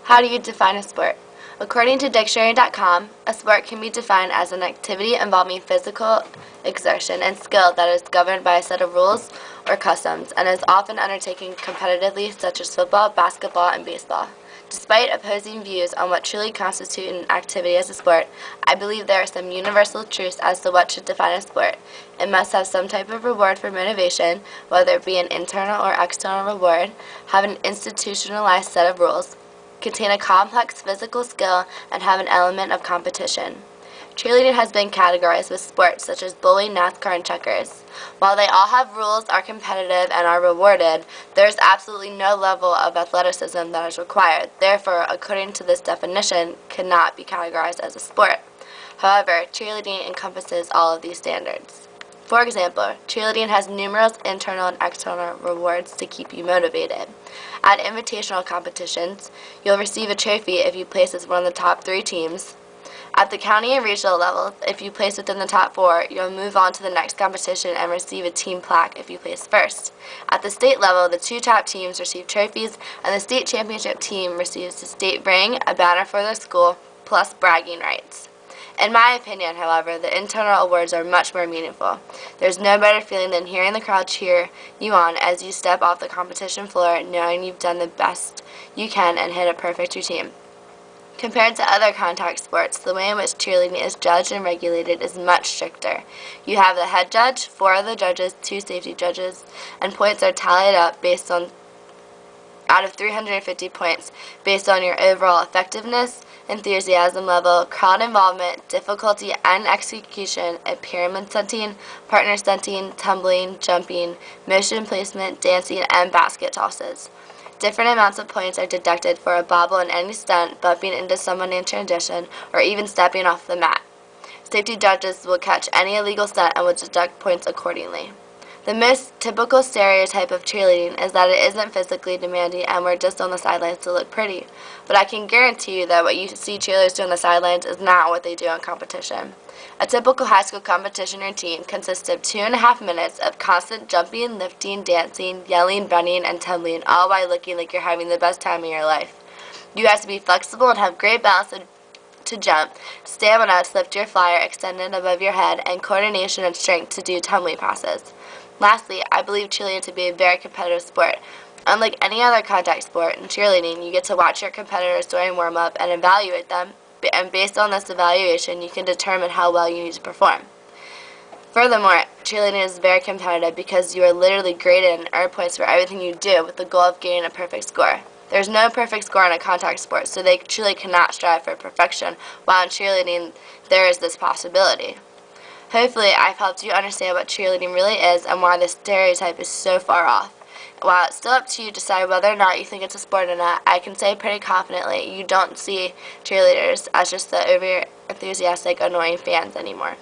How do you define a sport? According to dictionary.com, a sport can be defined as an activity involving physical exertion and skill that is governed by a set of rules or customs and is often undertaken competitively, such as football, basketball, and baseball. Despite opposing views on what truly constitutes an activity as a sport, I believe there are some universal truths as to what should define a sport. It must have some type of reward for motivation, whether it be an internal or external reward, have an institutionalized set of rules, contain a complex physical skill, and have an element of competition. Cheerleading has been categorized with sports such as bowling, NASCAR, and checkers. While they all have rules, are competitive, and are rewarded, there is absolutely no level of athleticism that is required. Therefore, according to this definition, cannot be categorized as a sport. However, cheerleading encompasses all of these standards. For example, cheerleading has numerous internal and external rewards to keep you motivated. At invitational competitions, you'll receive a trophy if you place as one of the top 3 teams. At the county and regional levels, if you place within the top 4, you'll move on to the next competition and receive a team plaque if you place first. At the state level, the 2 top teams receive trophies, and the state championship team receives a state ring, a banner for their school, plus bragging rights. In my opinion, however, the internal awards are much more meaningful. There's no better feeling than hearing the crowd cheer you on as you step off the competition floor, knowing you've done the best you can and hit a perfect routine. Compared to other contact sports, the way in which cheerleading is judged and regulated is much stricter. You have the head judge, 4 other judges, 2 safety judges, and points are tallied up based on out of 350 points based on your overall effectiveness, enthusiasm level, crowd involvement, difficulty and execution at pyramid stunting, partner stunting, tumbling, jumping, motion placement, dancing, and basket tosses. Different amounts of points are deducted for a bobble in any stunt, bumping into someone in transition, or even stepping off the mat. Safety judges will catch any illegal stunt and will deduct points accordingly. The most typical stereotype of cheerleading is that it isn't physically demanding and we're just on the sidelines to look pretty. But I can guarantee you that what you see cheerleaders do on the sidelines is not what they do in competition. A typical high school competition routine consists of 2.5 minutes of constant jumping, lifting, dancing, yelling, running, and tumbling, all while looking like you're having the best time of your life. You have to be flexible and have great balance to jump, stamina to lift your flyer extended above your head, and coordination and strength to do tumbling passes. Lastly, I believe cheerleading to be a very competitive sport. Unlike any other contact sport, in cheerleading, you get to watch your competitors during warm-up and evaluate them, and based on this evaluation, you can determine how well you need to perform. Furthermore, cheerleading is very competitive because you are literally graded and earn points for everything you do with the goal of getting a perfect score. There's no perfect score in a contact sport, so they truly cannot strive for perfection, while in cheerleading, there is this possibility. Hopefully, I've helped you understand what cheerleading really is and why this stereotype is so far off. While it's still up to you to decide whether or not you think it's a sport or not, I can say pretty confidently you don't see cheerleaders as just the over-enthusiastic, annoying fans anymore.